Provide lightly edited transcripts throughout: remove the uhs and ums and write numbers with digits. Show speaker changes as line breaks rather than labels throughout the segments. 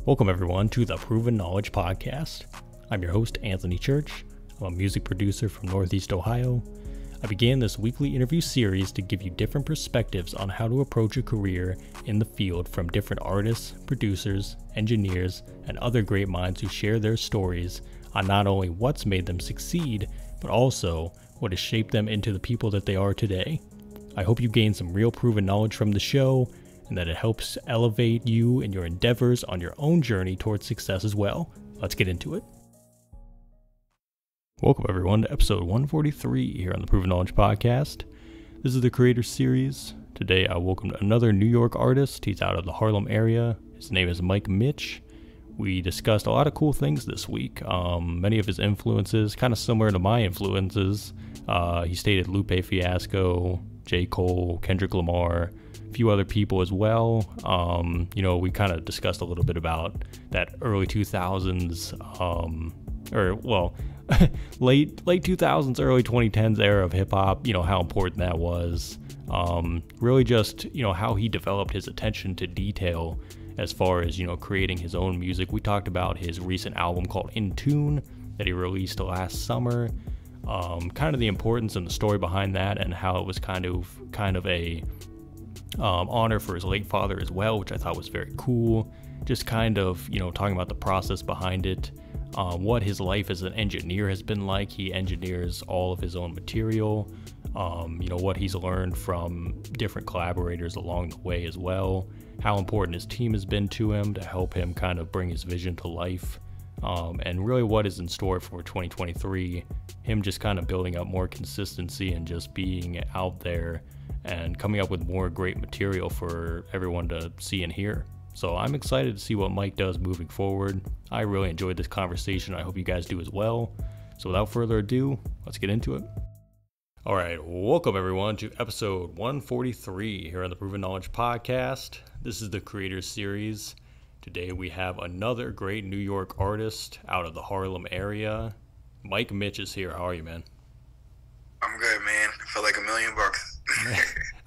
Welcome everyone to the Proven Knowledge Podcast. I'm your host, Anthony Church. I'm a music producer from Northeast Ohio. I began this weekly interview series to give you different perspectives on how to approach a career in the field from different artists, producers, engineers, and other great minds who share their stories on not only what's made them succeed, but also what has shaped them into the people that they are today. I hope you gain some real proven knowledge from the show, and that it helps elevate you in your endeavors on your own journey towards success as well. Let's get into it. Welcome everyone to episode 143 here on the Proven Knowledge Podcast. This is the Creator Series. Today I welcomed another New York artist. He's out of the Harlem area. His name is Mike Mitch. We discussed a lot of cool things this week. Many of his influences, kind of similar to my influences. He stated Lupe Fiasco, J. Cole, Kendrick Lamar, a few other people as well. We kind of discussed a little bit about that early 2000s, late 2000s, early 2010s era of hip hop, how important that was. Really just, how he developed his attention to detail as far as, creating his own music. We talked about his recent album called In Tune that he released last summer. Kind of the importance and the story behind that, and how it was kind of a honor for his late father as well, which I thought was very cool. Just kind of, talking about the process behind it, what his life as an engineer has been like. He engineers all of his own material, what he's learned from different collaborators along the way as well, how important his team has been to him to help him kind of bring his vision to life, and really what is in store for 2023, him just kind of building up more consistency and just being out there and coming up with more great material for everyone to see and hear. So I'm excited to see what Mike does moving forward. I really enjoyed this conversation. I hope you guys do as well. So without further ado, let's get into it. All right, welcome everyone to episode 143 here on the Proven Knowledge Podcast. This is the Creator Series. Today we have another great New York artist out of the Harlem area. Mike Mitch is here. How are you, man?
I'm good, man. I feel like $1 million.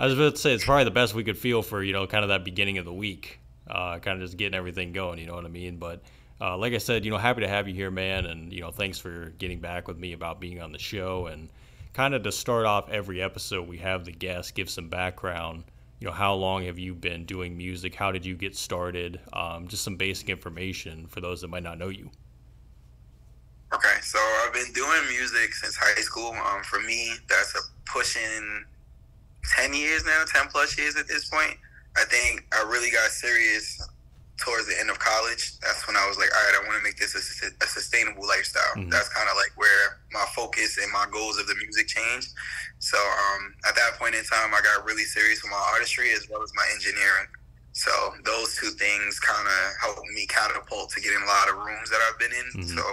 I was about to say, it's probably the best we could feel for, kind of that beginning of the week, kind of just getting everything going, you know what I mean? But like I said, happy to have you here, man. And, thanks for getting back with me about being on the show. And kind of to start off every episode, we have the guest give some background. How long have you been doing music? How did you get started? Just some basic information for those that might not know you.
Okay, so I've been doing music since high school. For me, that's pushing 10 years now, 10 plus years at this point. I think I really got serious towards the end of college. That's when I was like, all right, I want to make this a sustainable lifestyle. Mm-hmm. That's kind of like where my focus and my goals of the music changed. So at that point in time, I got really serious with my artistry as well as my engineering. So those two things kind of helped me catapult to get in a lot of rooms that I've been in. Mm-hmm. So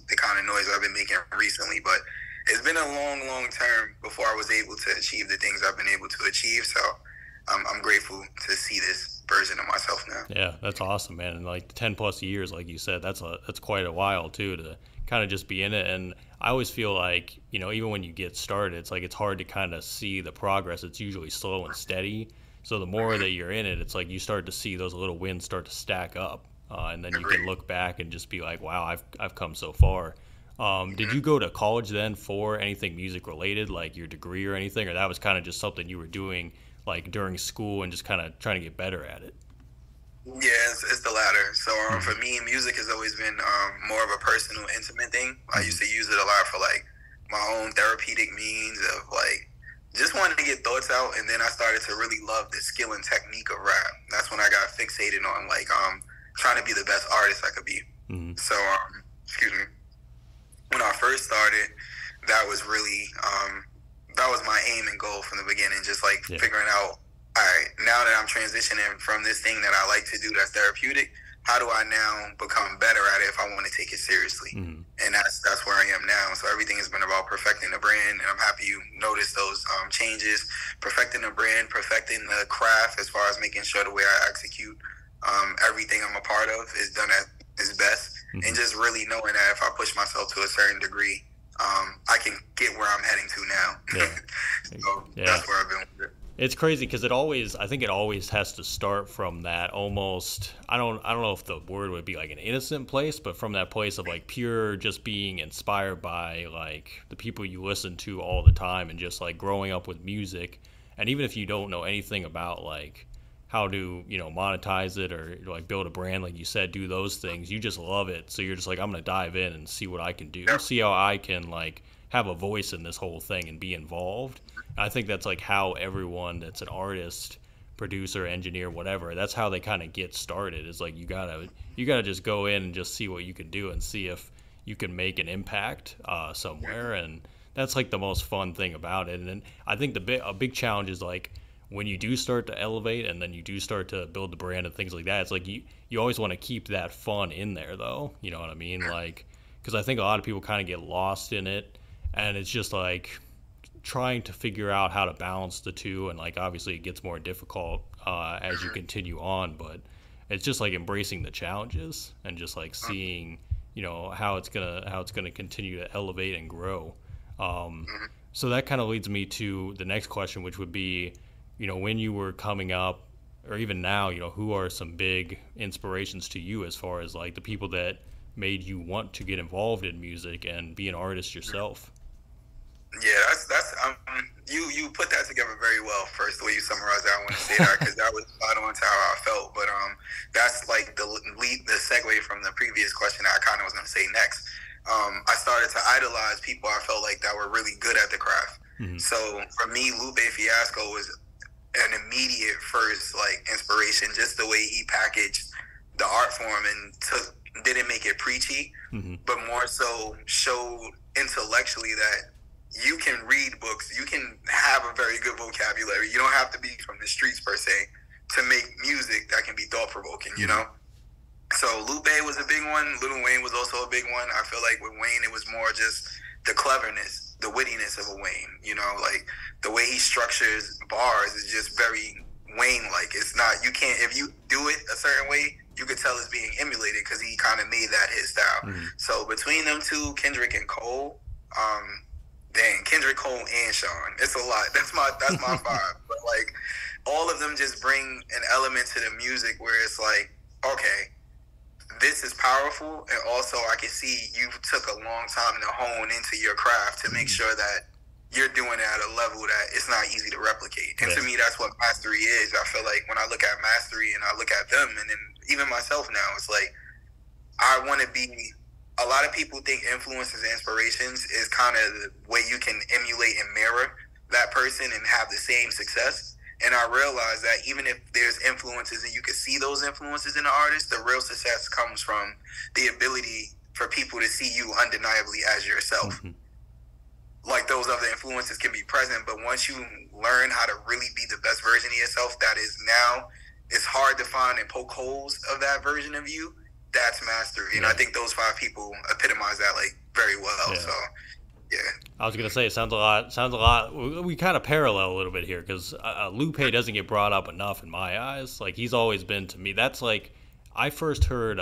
the kind of noise I've been making recently, but it's been a long term before I was able to achieve the things I've been able to achieve. So I'm grateful to see this version of myself now.
Yeah, that's awesome, man. And like 10 plus years, like you said, that's quite a while too, to kind of just be in it. And I always feel like, even when you get started, it's like it's hard to kind of see the progress. It's usually slow and steady. So the more that you're in it, it's like you start to see those little wins start to stack up. And then you can look back and just be like, wow, I've come so far. Did you go to college then for anything music related, like your degree or anything, or that was kind of just something you were doing like during school and just kind of trying to get better at it?
Yeah, it's the latter. So for me, music has always been more of a personal, intimate thing. I used to use it a lot for like my own therapeutic means of like just wanting to get thoughts out. And then I started to really love the skill and technique of rap. That's when I got fixated on like trying to be the best artist I could be. Mm-hmm. So when I first started, that was really that was my aim and goal from the beginning, just like figuring out, all right, now that I'm transitioning from this thing that I like to do that's therapeutic, how do I now become better at it if I want to take it seriously? Mm-hmm. And that's where I am now. So everything has been about perfecting the brand, and I'm happy you noticed those changes, perfecting the brand, perfecting the craft as far as making sure the way I execute everything I'm a part of is done at its best. Mm-hmm. And just really knowing that if I push myself to a certain degree, I can get where I'm heading to now. Yeah. So that's where I've been with it.
It's crazy because I think it always has to start from that almost, I don't know if the word would be like an innocent place, but from that place of like pure just being inspired by like the people you listen to all the time and just like growing up with music. And even if you don't know anything about like how to, monetize it or like build a brand, like you said, do those things, you just love it. So you're just like, I'm going to dive in and see what I can do, see how I can like have a voice in this whole thing and be involved. I think that's like how everyone that's an artist, producer, engineer, whatever, that's how they kind of get started. Is like you gotta just go in and just see what you can do and see if you can make an impact somewhere, and that's like the most fun thing about it. And then I think a big challenge is like when you do start to elevate and then you do start to build the brand and things like that. It's like you always want to keep that fun in there, though. You know what I mean? Like, because I think a lot of people kind of get lost in it, and it's just like trying to figure out how to balance the two, and like obviously it gets more difficult as you continue on, but it's just like embracing the challenges and just like seeing how it's gonna continue to elevate and grow. So that kind of leads me to the next question, which would be, when you were coming up or even now, who are some big inspirations to you as far as like the people that made you want to get involved in music and be an artist yourself?
Yeah, that's you put that together very well. First, the way you summarized that, I want to say that because that was spot on to how I felt. But that's like the segue from the previous question that I kind of was going to say next. I started to idolize people I felt like that were really good at the craft. Mm-hmm. So for me, Lupe Fiasco was an immediate first like inspiration. Just the way he packaged the art form and didn't make it preachy, mm-hmm. but more so showed intellectually that you can read books, you can have a very good vocabulary. You don't have to be from the streets per se to make music that can be thought-provoking, So Lupe was a big one. Lil Wayne was also a big one. I feel like with Wayne, it was more just the cleverness, the wittiness of a Wayne, like the way he structures bars is just very Wayne-like. It's not, you can't, if you do it a certain way, you could tell it's being emulated because he kind of made that his style. Mm-hmm. So between them two, Kendrick and Cole, Kendrick, Cole, and Sean. It's a lot. That's my vibe. But like, all of them just bring an element to the music where it's like, okay, this is powerful, and also I can see you took a long time to hone into your craft to make sure that you're doing it at a level that it's not easy to replicate. And to me, that's what mastery is. I feel like when I look at mastery and I look at them, and then even myself now, it's like I want to be. A lot of people think influences and inspirations is kind of the way you can emulate and mirror that person and have the same success. And I realize that even if there's influences and you can see those influences in the artist, the real success comes from the ability for people to see you undeniably as yourself. Mm-hmm. Like those other influences can be present, but once you learn how to really be the best version of yourself, that is now, it's hard to find and poke holes of that version of you. That's mastery, and I think those 5 people epitomize that like very well. Yeah. So, yeah.
I was gonna say, it sounds a lot. We kind of parallel a little bit here because Lupe doesn't get brought up enough in my eyes. Like he's always been to me. That's like I first heard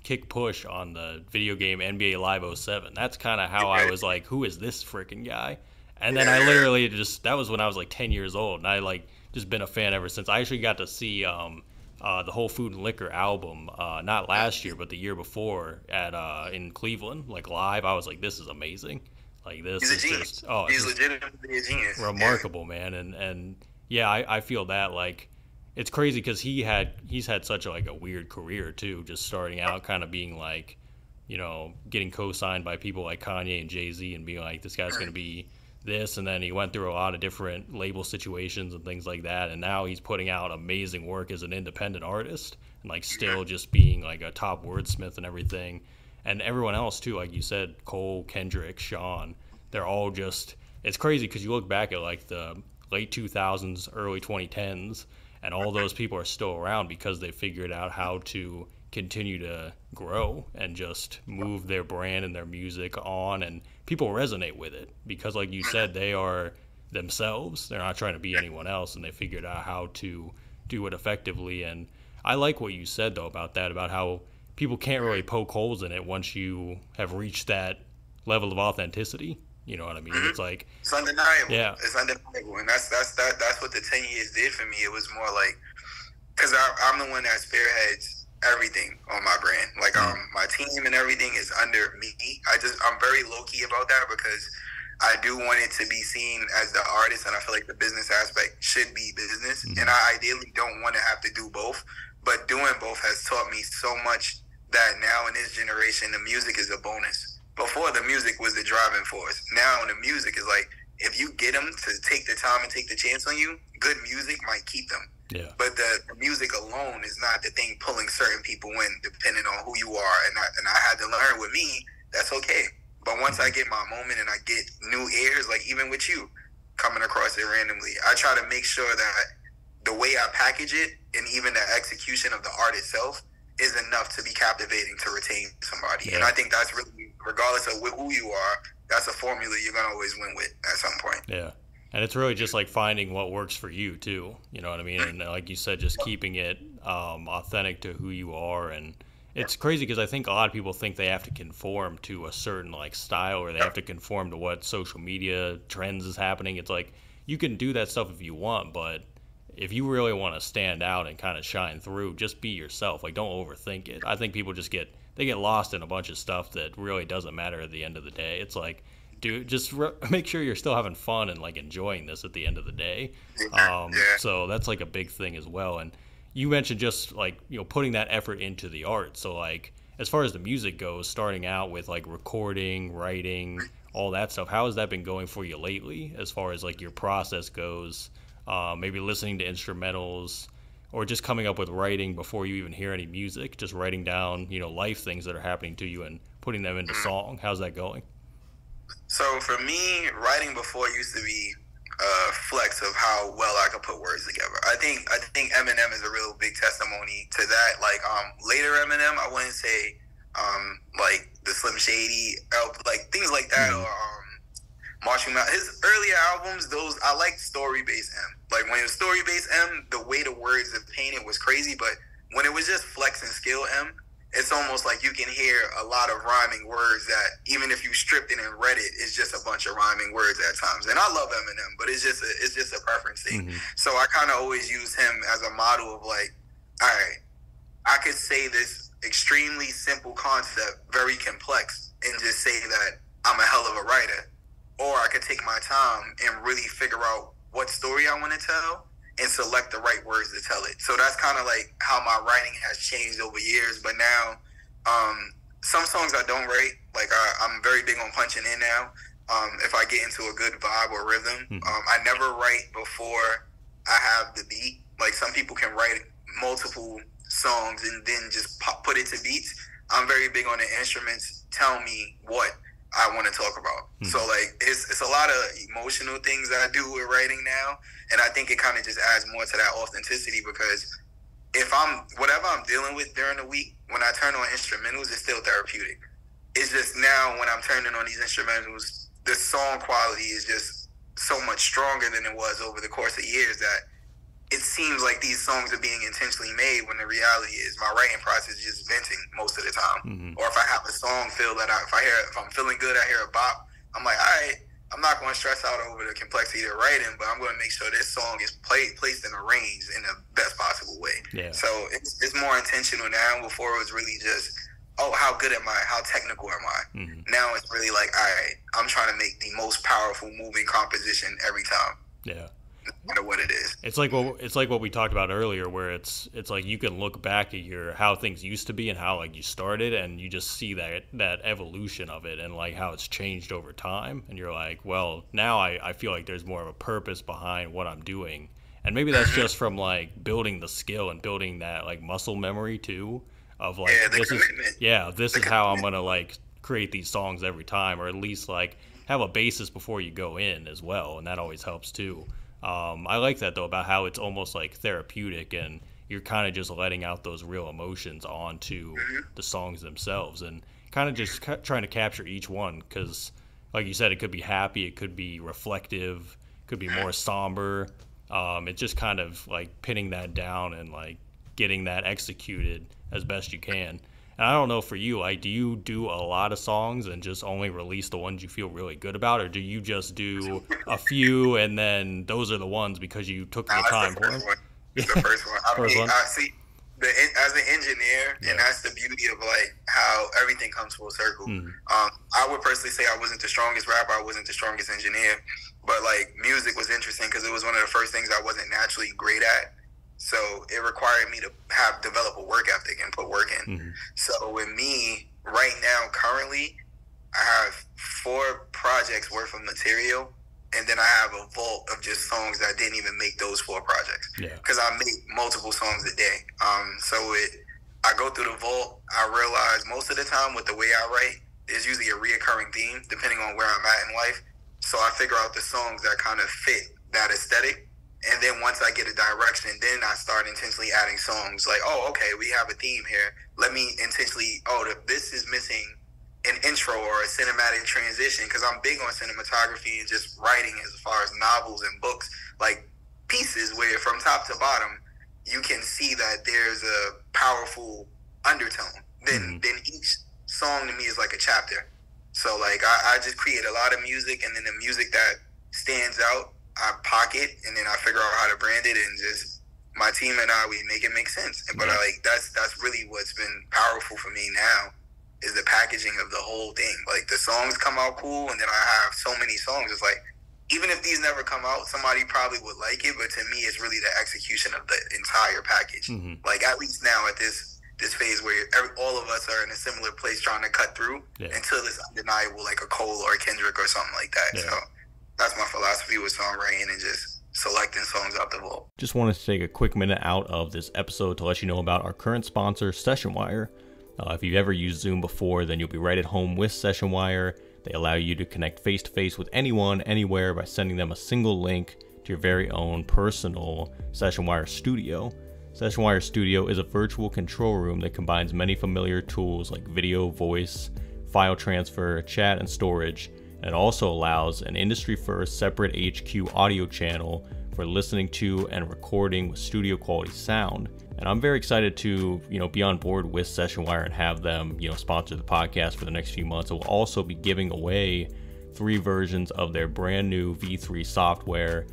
Kick Push on the video game NBA Live 07. That's kind of how I was like, who is this freaking guy? And then I literally that was when I was like 10 years old, and I like just been a fan ever since. I actually got to see the whole Food and Liquor album, not last year, but the year before in Cleveland, like live. I was like, this is amazing. Like this is just,
he's legitimately a genius.
Remarkable, man. And yeah, I feel that like it's crazy because he's had such a weird career too, just starting out kind of being like, getting co-signed by people like Kanye and Jay-Z and being like, this guy's going to be this, and then he went through a lot of different label situations and things like that, and now he's putting out amazing work as an independent artist and like still just being like a top wordsmith and everything. And everyone else too, like you said, Cole, Kendrick, Sean, they're all just, it's crazy because you look back at like the late 2000s, early 2010s, and all those people are still around because they figured out how to continue to grow and just move their brand and their music on, and people resonate with it because like you said, they are themselves. They're not trying to be anyone else, and they figured out how to do it effectively. And I like what you said though about that, about how people can't really poke holes in it once you have reached that level of authenticity. You know what I mean?
Mm-hmm.
It's like,
it's undeniable.
Yeah.
It's undeniable, and that's what the 10 years did for me. It was more like, because I'm the one that spearheads everything on my brand. Like, my team and everything is under me. I'm very low key about that because I do want it to be seen as the artist, and I feel like the business aspect should be business. And I ideally don't want to have to do both, but doing both has taught me so much that now in this generation, the music is a bonus. Before, the music was the driving force. Now the music is like, if you get them to take the time and take the chance on you, good music might keep them.
Yeah.
But the music alone is not the thing pulling certain people in, depending on who you are. And I had to learn with me, that's okay. But once I get my moment and I get new ears, like even with you coming across it randomly, I try to make sure that the way I package it and even the execution of the art itself is enough to be captivating to retain somebody. Yeah. And I think that's really, regardless of who you are, that's a formula you're going to always win with at some point.
Yeah. And it's really just like finding what works for you too. You know what I mean? And like you said, just keeping it authentic to who you are. And it's crazy because I think a lot of people think they have to conform to a certain like style, or they have to conform to what social media trends is happening. It's like, you can do that stuff if you want, but if you really want to stand out and kind of shine through, just be yourself. Like, don't overthink it. I think people just get lost in a bunch of stuff that really doesn't matter at the end of the day. It's like, dude, just make sure you're still having fun and like enjoying this at the end of the day. So that's like a big thing as well. And you mentioned just like, you know, putting that effort into the art. So like, as far as the music goes, starting out with like recording, writing, all that stuff, how has that been going for you lately as far as like your process goes? Maybe listening to instrumentals, or just coming up with writing before you even hear any music, just writing down, you know, life things that are happening to you and putting them into song. How's that going?
So for me, writing before used to be a flex of how well I could put words together. I think Eminem is a real big testimony to that. Like later Eminem, I wouldn't say like the Slim Shady, like things like that, or Marshall Mathers. His earlier albums, those I like story-based M. Like when it was story-based M, the way the words are painted was crazy. But when it was just flex and skill M, it's almost like you can hear a lot of rhyming words that even if you stripped it and read it, it's just a bunch of rhyming words at times. And I love Eminem, but it's just a preference thing. So I kind of always use him as a model of like, all right, I could say this extremely simple concept, very complex, and just say that I'm a hell of a writer. Or I could take my time and really figure out what story I want to tell and select the right words to tell it. So that's kind of like how my writing has changed over years. But now, some songs I don't write. Like I'm very big on punching in now. If I get into a good vibe or rhythm, I never write before I have the beat. Like some people can write multiple songs and then just put it to beats. I'm very big on the instruments. Tell me what I want to talk about. So like it's a lot of emotional things that I do with writing now, and I think it kind of just adds more to that authenticity, because if whatever I'm dealing with during the week, when I turn on instrumentals, it's still therapeutic. It's just now when I'm turning on these instrumentals, the song quality is just so much stronger than it was over the course of years that it seems like these songs are being intentionally made, when the reality is my writing process is just venting most of the time. Or if I have a song feel that if I'm feeling good, I hear a bop, I'm like, all right, I'm not going to stress out over the complexity of writing, but I'm going to make sure this song is placed in a range in the best possible way.
Yeah.
So it's more intentional now. Before it was really just, oh, how good am I? How technical am I? Now it's really like, all right, I'm trying to make the most powerful moving composition every time.
Yeah.
No matter what it is.
It's like what we talked about earlier, where it's like you can look back at how things used to be and how like you started, and you just see that evolution of it and like how it's changed over time, and you're like, well, now I feel like there's more of a purpose behind what I'm doing, and maybe that's just from like building the skill and building that like muscle memory too, of like this is how I'm gonna like create these songs every time, or at least like have a basis before you go in as well, and that always helps too. I like that though, about how it's almost like therapeutic, and you're kind of just letting out those real emotions onto the songs themselves, and kind of just trying to capture each one, because like you said, it could be happy, it could be reflective, it could be more somber. It's just kind of like pinning that down and like getting that executed as best you can. And I don't know for you, like, do you do a lot of songs and just only release the ones you feel really good about, or do you just do a few and then those are the ones because you took the time for them?
It's the first one. I
First
mean,
one?
I see as an engineer,
Yeah.
and that's the beauty of like how everything comes full circle. I would personally say I wasn't the strongest rapper, I wasn't the strongest engineer, but like music was interesting because it was one of the first things I wasn't naturally great at. So it required me to develop a work ethic and put work in. So with me right now, currently, I have 4 projects worth of material. And then I have a vault of just songs that didn't even make those 4 projects. Because I make multiple songs a day. I go through the vault. I realize most of the time with the way I write, there's usually a reoccurring theme depending on where I'm at in life. So I figure out the songs that kind of fit that aesthetic. And then once I get a direction, then I start intentionally adding songs. Like, oh, okay, we have a theme here. Let me intentionally, this is missing an intro or a cinematic transition, because I'm big on cinematography and just writing as far as novels and books, like pieces where from top to bottom you can see that there's a powerful undertone. Then each song to me is like a chapter. So like I just create a lot of music, and then the music that stands out I pocket, and then I figure out how to brand it, and just my team and I, we make it make sense. But like that's really what's been powerful for me now, is the packaging of the whole thing. Like the songs come out cool, and then I have so many songs. It's like, even if these never come out, somebody probably would like it. But to me, it's really the execution of the entire package. Like at least now at this phase where all of us are in a similar place trying to cut through until it's undeniable, like a Cole or a Kendrick or something like that. So that's my philosophy with songwriting and just selecting songs out the vault.
Just wanted to take a quick minute out of this episode to let you know about our current sponsor, SessionWire. If you've ever used Zoom before, then you'll be right at home with SessionWire. They allow you to connect face-to-face with anyone, anywhere, by sending them a single link to your very own personal SessionWire Studio. SessionWire Studio is a virtual control room that combines many familiar tools like video, voice, file transfer, chat, and storage. And it also allows an industry-first separate HQ audio channel for listening to and recording with studio-quality sound. And I'm very excited to, be on board with SessionWire and have them, sponsor the podcast for the next few months. We'll also be giving away 3 versions of their brand new V3 software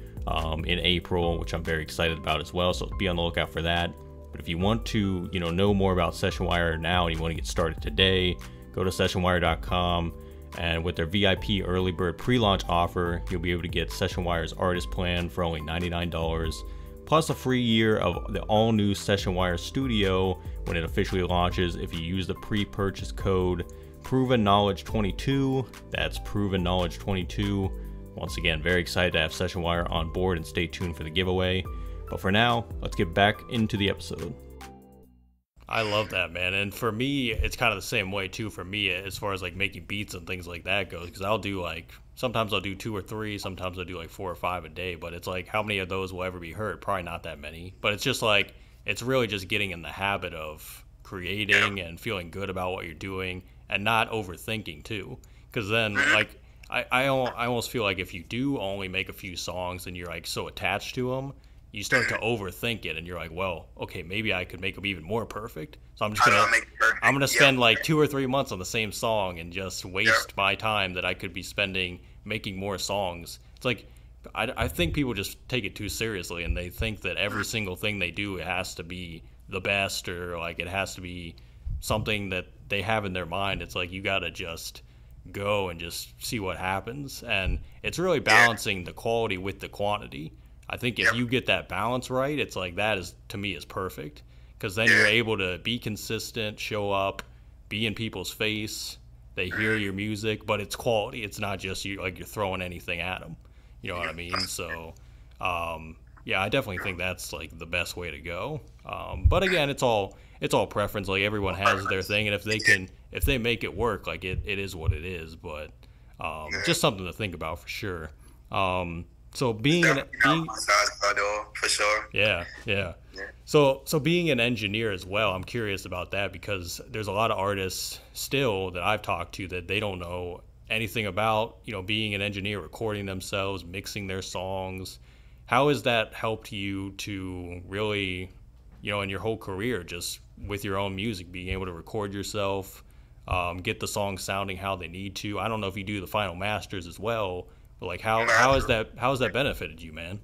in April, which I'm very excited about as well. So be on the lookout for that. But if you want to, know more about SessionWire now and you want to get started today, go to sessionwire.com. And with their VIP early bird pre-launch offer, you'll be able to get SessionWire's artist plan for only $99. Plus a free year of the all-new SessionWire Studio when it officially launches if you use the pre-purchase code ProvenKnowledge22. That's ProvenKnowledge22. Once again, very excited to have SessionWire on board, and stay tuned for the giveaway. But for now, let's get back into the episode. I love that, man. And for me, it's kind of the same way too for me as far as like making beats and things like that goes, because I'll do sometimes I'll do 2 or 3, sometimes I'll do 4 or 5 a day, but it's like, how many of those will ever be heard? Probably not that many. But it's just like, it's really just getting in the habit of creating and feeling good about what you're doing and not overthinking too, because then like I almost feel like if you do only make a few songs and you're so attached to them, you start to overthink it, and you're like, well, okay, maybe I could make them even more perfect. So I'm just gonna spend 2 or 3 months on the same song and just waste my time that I could be spending making more songs. It's like, I think people just take it too seriously, and they think that every single thing they do, it has to be the best, or it has to be something that they have in their mind. It's like, you gotta just go and just see what happens, and it's really balancing the quality with the quantity. I think if you get that balance right, it's like, that is, to me, is perfect, because then you're able to be consistent, show up, be in people's face, they hear your music, but it's quality. It's not just you're throwing anything at them. You know what I mean? So, I definitely think that's the best way to go. But again, it's all preference. Everyone has their thing, and if they make it work, it is what it is. But just something to think about for sure. So being
for sure.
Yeah. So being an engineer as well, I'm curious about that, because there's a lot of artists still that I've talked to that they don't know anything about, being an engineer, recording themselves, mixing their songs. How has that helped you to really, in your whole career, just with your own music, being able to record yourself, get the songs sounding how they need to. I don't know if you do the final masters as well, but like how has that benefited you, man?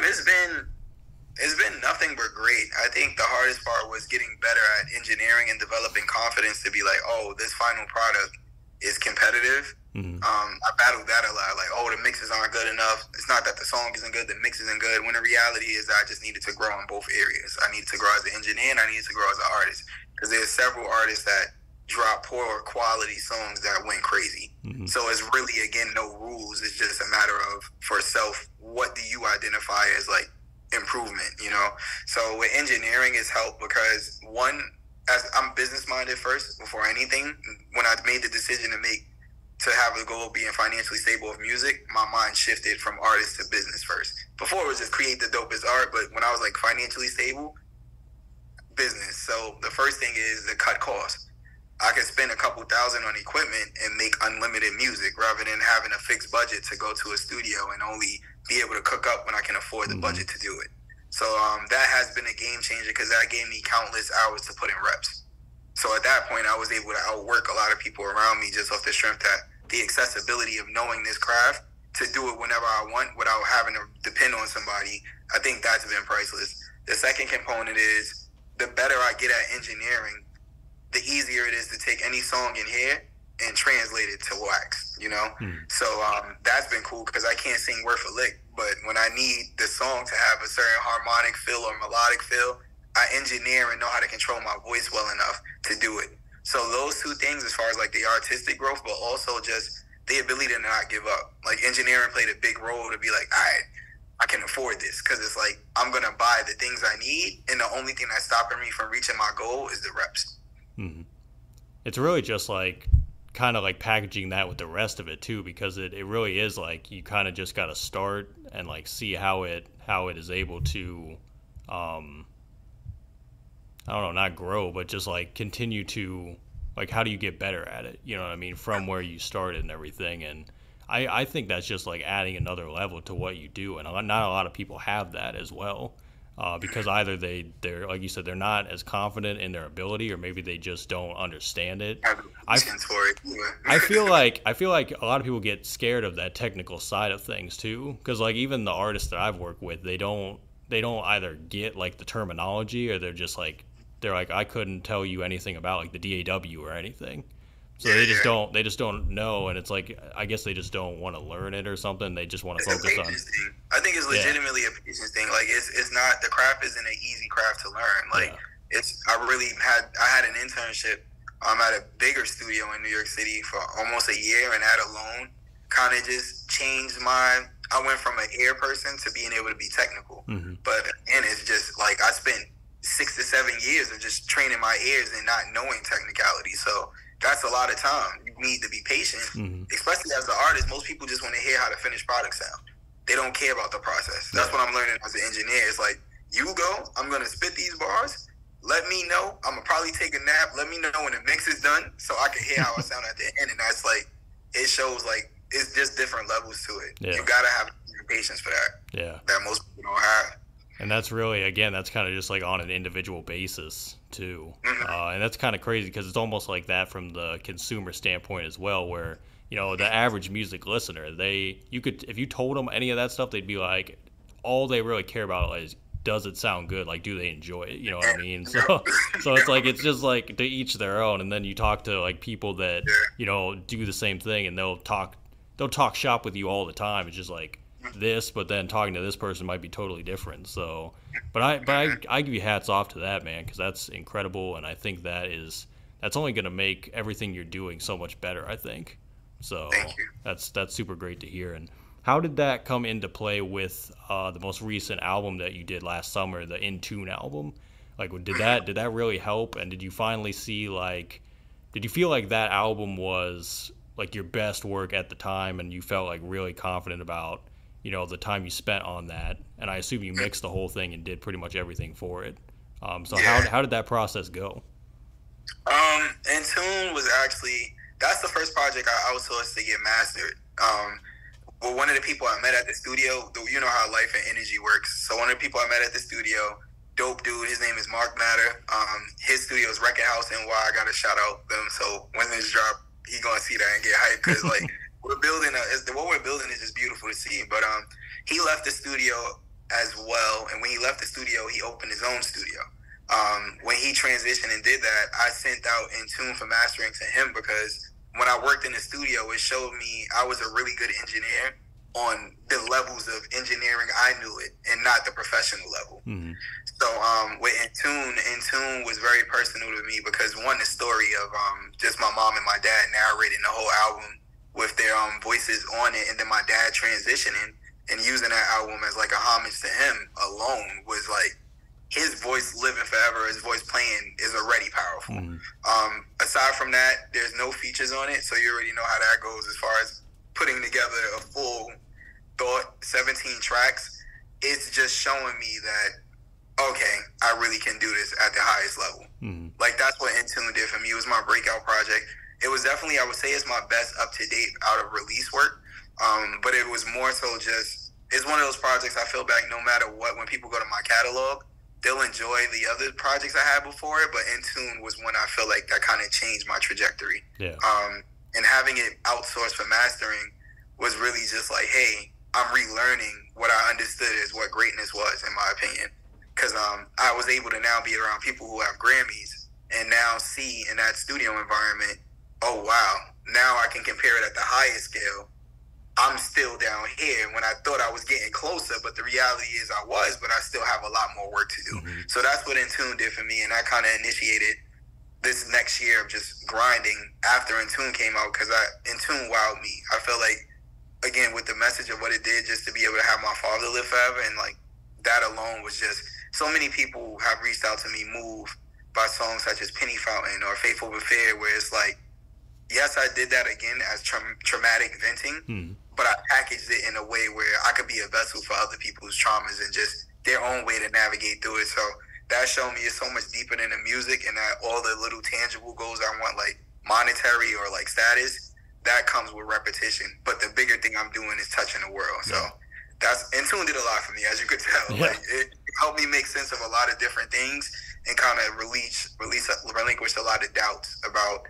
It's been nothing but great. I think the hardest part was getting better at engineering and developing confidence to be like, oh, this final product is competitive. I battled that a lot. Like, oh, the mixes aren't good enough. It's not that the song isn't good, the mix isn't good. When the reality is I just needed to grow in both areas. I needed to grow as an engineer and I needed to grow as an artist. Because there's several artists that drop poor quality songs that went crazy. So it's really, again, no rules. It's just a matter of, for self, what do you identify as like improvement, you know? So with engineering, it's helped because one, as I'm business minded first before anything. When I made the decision to have a goal of being financially stable with music, my mind shifted from artist to business first. Before it was just create the dopest art, but when I was like financially stable, business. So the first thing is to cut costs. I could spend a couple thousand on equipment and make unlimited music rather than having a fixed budget to go to a studio and only be able to cook up when I can afford the budget to do it. So that has been a game changer because that gave me countless hours to put in reps. So at that point, I was able to outwork a lot of people around me just off the strength that the accessibility of knowing this craft to do it whenever I want without having to depend on somebody. I think that's been priceless. The second component is the better I get at engineering, the easier it is to take any song in here and translate it to wax, you know? So that's been cool because I can't sing word for lick, but when I need the song to have a certain harmonic feel or melodic feel, I engineer and know how to control my voice well enough to do it. So those two things as far as like the artistic growth, but also just the ability to not give up. Like engineering played a big role to be like, all right, I can afford this because it's like I'm going to buy the things I need and the only thing that's stopping me from reaching my goal is the reps.
It's really just like kind of like packaging that with the rest of it too, because it really is like you kind of just got to start and like see how it is able to I don't know, not grow, but just like continue to like how do you get better at it, you know what I mean, from where you started and everything. And I think that's just like adding another level to what you do, and not a lot of people have that as well. Because either they're like you said, they're not as confident in their ability, or maybe they just don't understand it. I feel like a lot of people get scared of that technical side of things too, because like even the artists that I've worked with, they don't either get like the terminology, or they're like I couldn't tell you anything about like the DAW or anything. So they just don't know, and it's like I guess they just don't want to learn it or something. They just want to focus on.
I think it's legitimately a patience thing. Like it's not, the craft isn't an easy craft to learn. Like I had an internship at a bigger studio in New York City for almost a year, and that alone kind of just changed I went from an ear person to being able to be technical. But again, it's just like I spent 6 to 7 years of just training my ears and not knowing technicality. So that's a lot of time. You need to be patient, especially as an artist. Most people just want to hear how the finished product sound. They don't care about the process. That's what I'm learning as an engineer. It's like, you go, I'm going to spit these bars. Let me know. I'm going to probably take a nap. Let me know when the mix is done so I can hear how I sound at the end. And that's like, it shows like, it's just different levels to it. Yeah. You got to have patience for that.
Yeah.
That most people don't have.
And that's really, again, that's kind of just like on an individual basis too. And that's kind of crazy because it's almost like that from the consumer standpoint as well, where, you know, the average music listener, if you told them any of that stuff, they'd be like, all they really care about is, does it sound good? Like, do they enjoy it? You know what I mean? So it's like, it's just like to each their own. And then you talk to like people that, you know, do the same thing, and they'll talk shop with you all the time. It's just like, this, but then talking to this person might be totally different. So, but I give you hats off to that, man, because that's incredible, and I think that's only going to make everything you're doing so much better, I think. So that's super great to hear. And how did that come into play with the most recent album that you did last summer, the In Tune album? Like, did that really help? And did you finally see did you feel like that album was like your best work at the time, and you felt like really confident about, you know, the time you spent on that? And I assume you mixed the whole thing and did pretty much everything for it. How did that process go?
In Tune was actually, that's the first project I outsourced to get mastered. Well, one of the people I met at the studio, you know how life and energy works. So one of the people I met at the studio dope dude. His name is Mark Matter. His studio is Record House NY. I got to shout out them. So when this drop, he gonna see that and get hyped because like what we're building is just beautiful to see. But he left the studio as well, and when he left the studio, he opened his own studio. When he transitioned and did that, I sent out In Tune for mastering to him because when I worked in the studio, it showed me I was a really good engineer on the levels of engineering I knew it and not the professional level. Mm-hmm. So with In Tune was very personal to me because one, the story of just my mom and my dad narrating the whole album with their voices on it, and then my dad transitioning and using that album as like a homage to him alone was like, his voice living forever, his voice playing is already powerful. Mm-hmm. Aside from that, there's no features on it, so you already know how that goes as far as putting together a full thought, 17 tracks. It's just showing me that, okay, I really can do this at the highest level. Mm-hmm. Like, that's what In Tune did for me. It was my breakout project. It was definitely, I would say it's my best up-to-date out-of-release work, but it was more so just, it's one of those projects I feel back no matter what, when people go to my catalog, they'll enjoy the other projects I had before it, but In Tune was when I feel like that kind of changed my trajectory. Yeah. And having it outsourced for mastering was really just like, hey, I'm relearning what I understood as what greatness was, in my opinion. Because I was able to now be around people who have Grammys and now see in that studio environment, oh, wow, now I can compare it at the highest scale. I'm still down here when I thought I was getting closer, but the reality is I was, but I still have a lot more work to do. Mm-hmm. So that's what In Tune did for me, and that kind of initiated this next year of just grinding after In Tune came out, because In Tune wowed me. I felt like, again, with the message of what it did, just to be able to have my father live forever, and like that alone was just, so many people have reached out to me moved by songs such as Penny Fountain or Faithful but Fair, where it's like, yes, I did that again as traumatic venting, but I packaged it in a way where I could be a vessel for other people's traumas and just their own way to navigate through it. So that showed me it's so much deeper than the music, and that all the little tangible goals I want, like monetary or like status, that comes with repetition. But the bigger thing I'm doing is touching the world. So that's, In Tune did a lot for me, as you could tell. Yeah. Like, it helped me make sense of a lot of different things and kind of relinquish a lot of doubts about,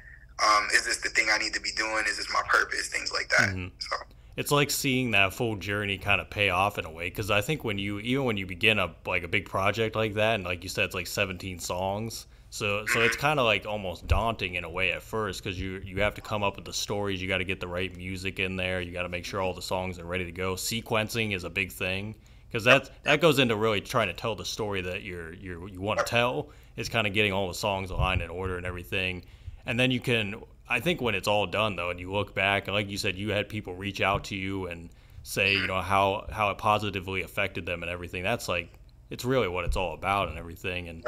is this the thing I need to be doing? Is this my purpose? Things like that. Mm-hmm. So
it's like seeing that full journey kind of pay off in a way, because I think when you begin a big project like that, and like you said, it's like 17 songs, so it's kind of like almost daunting in a way at first, because you have to come up with the stories, you got to get the right music in there, you got to make sure all the songs are ready to go. Sequencing is a big thing, because that goes into really trying to tell the story that you want to tell. It's kind of getting all the songs aligned in order and everything. And then you can, I think when it's all done though, and you look back, and like you said, you had people reach out to you and say, how it positively affected them and everything. That's like, it's really what it's all about and everything. And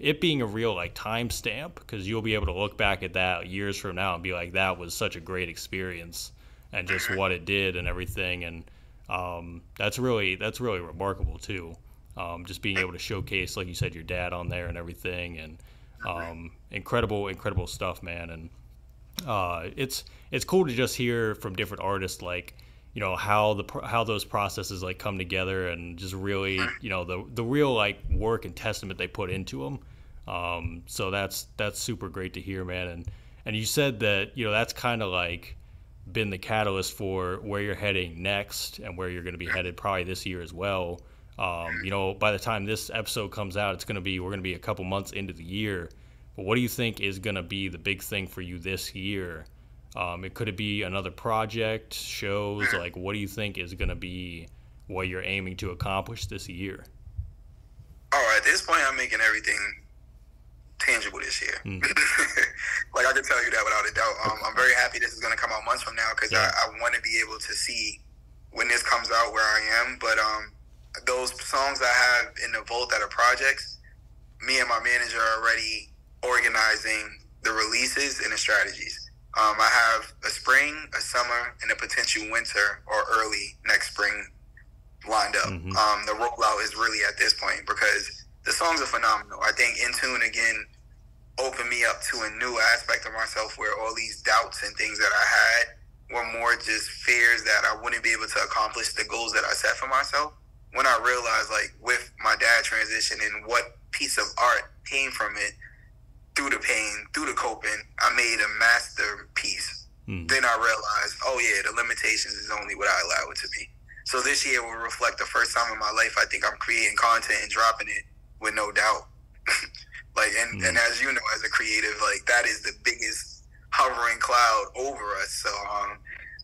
it being a real like timestamp, because you'll be able to look back at that years from now and be like, that was such a great experience and just what it did and everything. And that's really remarkable too. Just being able to showcase, like you said, your dad on there and everything, and incredible stuff, man. And it's cool to just hear from different artists, like, how those processes like come together, and just really, the real like work and testament they put into them. So that's super great to hear, man. And you said that, that's kind of like been the catalyst for where you're heading next and where you're going to be headed probably this year as well. By the time this episode comes out, we're going to be a couple months into the year. But what do you think is going to be the big thing for you this year? Could it be another project, shows? Like, what do you think is going to be what you're aiming to accomplish this year?
Oh, at this point, I'm making everything tangible this year. Like, I can tell you that without a doubt. I'm very happy this is going to come out months from now, because I want to be able to see when this comes out where I am. But those songs I have in the vault that are projects, me and my manager are already organizing the releases and the strategies. I have a spring, a summer, and a potential winter or early next spring lined up. The rollout is really at this point, because the songs are phenomenal. I think In Tune, again, opened me up to a new aspect of myself, where all these doubts and things that I had were more just fears that I wouldn't be able to accomplish the goals that I set for myself. when I realized, like, with my dad transition and what piece of art came from it, through the pain, through the coping, I made a masterpiece. Then I realized, oh yeah, the limitations is only what I allow it to be. So this year will reflect the first time in my life I think I'm creating content and dropping it with no doubt. Like, and as you know, as a creative, like, that is the biggest hovering cloud over us. So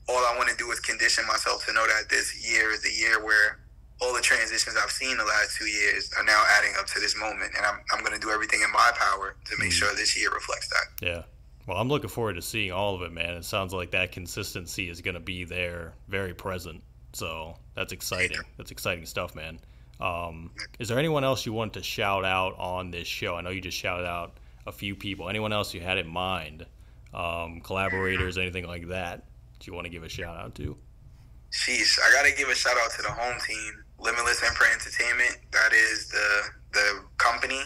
all I want to do is condition myself to know that this year is the year where all the transitions I've seen the last 2 years are now adding up to this moment, and I'm going to do everything in my power to make sure this year reflects that.
Yeah. Well, I'm looking forward to seeing all of it, man. It sounds like that consistency is going to be there, very present. So that's exciting. That's exciting stuff, man. Is there anyone else you want to shout out on this show? I know you just shouted out a few people. Anyone else you had in mind? Collaborators, anything like that? Do you want to give a shout out to?
Sheesh, I got to give a shout out to the home team, Limitless Imprint Entertainment. That is the company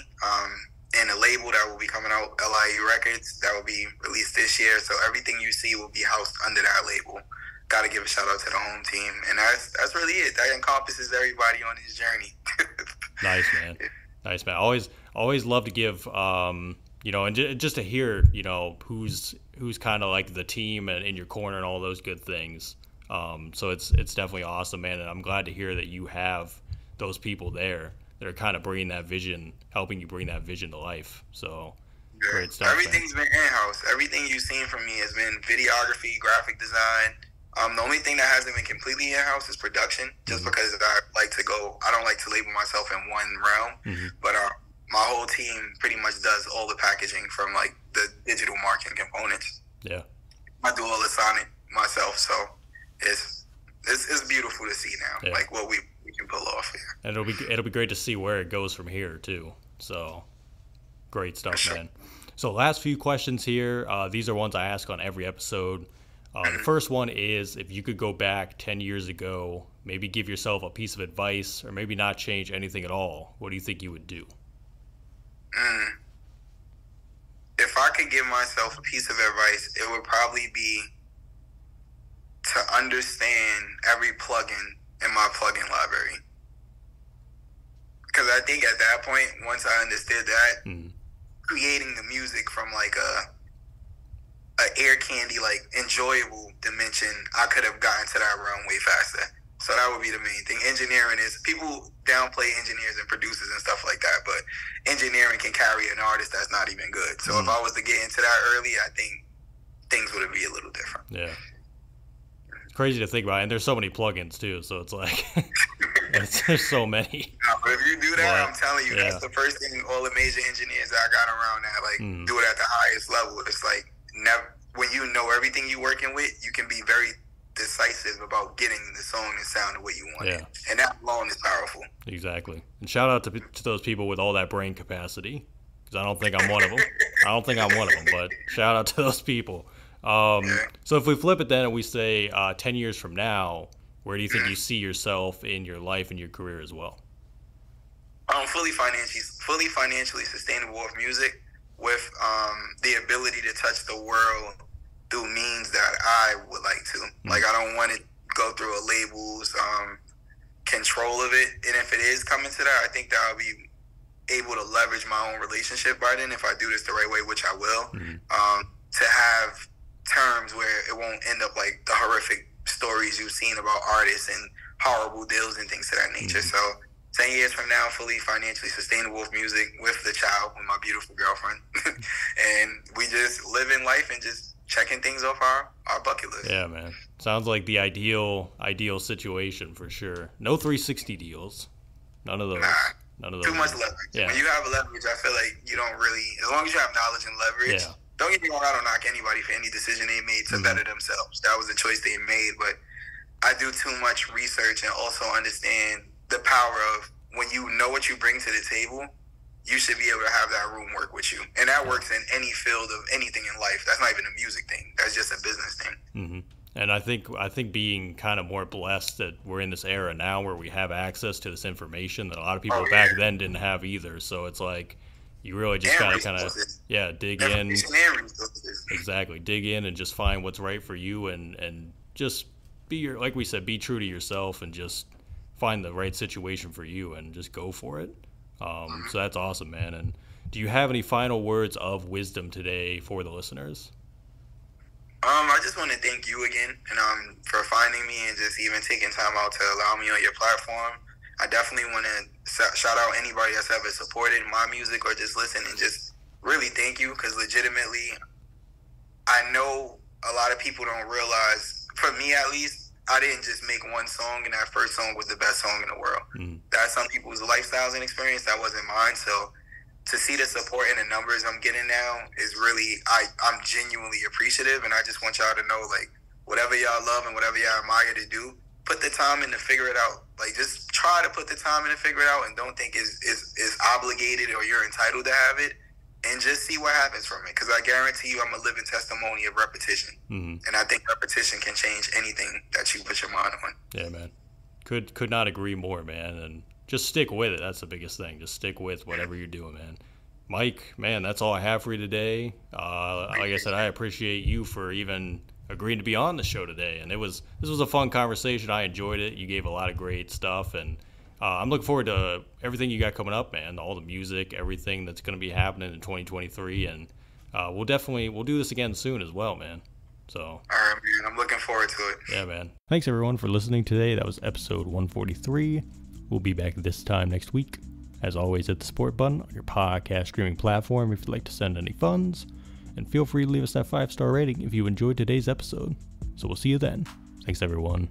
and the label that will be coming out, LIU Records, that will be released this year. So everything you see will be housed under that label. Got to give a shout out to the home team, and that's really it. That encompasses everybody on this journey.
Nice, man. Nice, man. Always love to give, you know, and just to hear, you know, who's kind of like the team and in your corner and all those good things. So it's definitely awesome, man, and I'm glad to hear that you have those people there that are kind of bringing that vision, helping you bring that vision to life. So great stuff.
Everything's been in-house. Everything you've seen from me has been videography, graphic design. The only thing that hasn't been completely in-house is production, just because I don't like to label myself in one realm, but my whole team pretty much does all the packaging from, like, the digital marketing components.
Yeah.
I do all the sonic myself, so it's beautiful to see now, like, what we can pull off here.
And it'll be great to see where it goes from here too. So great stuff, man. So last few questions here. These are ones I ask on every episode. The first one is, if you could go back 10 years ago, maybe give yourself a piece of advice, or maybe not change anything at all, what do you think you would do?
If I could give myself a piece of advice, it would probably be to understand every plugin in my plugin library. Because I think at that point, once I understood that, creating the music from, like, a air candy, like, enjoyable dimension, I could have gotten to that realm way faster. So that would be the main thing. Engineering is, people downplay engineers and producers and stuff like that, but engineering can carry an artist that's not even good. So if I was to get into that early, I think things would be a little different.
Yeah. It's crazy to think about, and there's so many plugins too, so it's like, there's so many.
No, but if you do that, I'm telling you, that's the first thing all the major engineers that I got around that, like, do it at the highest level. It's like, never, when you know everything you're working with, you can be very decisive about getting the song and sound the way you want it. And that alone is powerful. Exactly.
And shout out to those people with all that brain capacity, because I don't think I'm one of them. But shout out to those people. So if we flip it then and we say 10 years from now, where do you think you see yourself in your life and your career as well?
Fully financially sustainable with music, with the ability to touch the world through means that I would like to. Like, I don't want to go through a label's control of it. And if it is coming to that, I think that I'll be able to leverage my own relationship by then, if I do this the right way, which I will, to have terms where it won't end up like the horrific stories you've seen about artists and horrible deals and things of that nature. So 10 years from now, fully financially sustainable with music, with the child, with my beautiful girlfriend. And we just living life and just checking things off our bucket list.
Yeah, man. Sounds like the ideal situation for sure. No 360 deals. None of those. None of those.
Too much leverage. Yeah. When you have leverage, I feel like you don't really, as long as you have knowledge and leverage, don't get me wrong, I don't knock anybody for any decision they made to better themselves. That was a choice they made, but I do too much research and also understand the power of, when you know what you bring to the table, you should be able to have that room work with you. And that works in any field of anything in life. That's not even a music thing. That's just a business thing.
And I think being kind of more blessed that we're in this era now where we have access to this information that a lot of people back then didn't have either. So it's like, you really just gotta kind of dig in. Exactly, dig in and just find what's right for you, and just be like we said, be true to yourself, and just find the right situation for you and just go for it. So that's awesome, man. And do you have any final words of wisdom today for the listeners?
I just want to thank you again and for finding me and just even taking time out to allow me on your platform. I definitely want to shout out anybody that's ever supported my music or just listened, and just really thank you, because legitimately, I know a lot of people don't realize, for me at least, I didn't just make one song and that first song was the best song in the world. That's some people's lifestyles and experience. That wasn't mine. So to see the support and the numbers I'm getting now is really, I'm genuinely appreciative, and I just want y'all to know, like, whatever y'all love and whatever y'all admire to do, put the time in to figure it out. Like, just try to put the time in to figure it out, and don't think is obligated or you're entitled to have it, and just see what happens from it. Because I guarantee you, I'm a living testimony of repetition, and I think repetition can change anything that you put your mind on.
Yeah, man. Could not agree more, man. And just stick with it. That's the biggest thing. Just stick with whatever you're doing, man. Mike, man, that's all I have for you today. Like I said, I appreciate you for even agreeing to be on the show today. And this was a fun conversation. I enjoyed it. You gave a lot of great stuff. And I'm looking forward to everything you got coming up, man. All the music, everything that's going to be happening in 2023. And we'll do this again soon as well, man. So, all
right, man. I'm looking forward to it.
Yeah, man. Thanks, everyone, for listening today. That was episode 143. We'll be back this time next week. As always, hit the support button on your podcast streaming platform if you'd like to send any funds. And feel free to leave us that 5-star rating if you enjoyed today's episode. So we'll see you then. Thanks, everyone.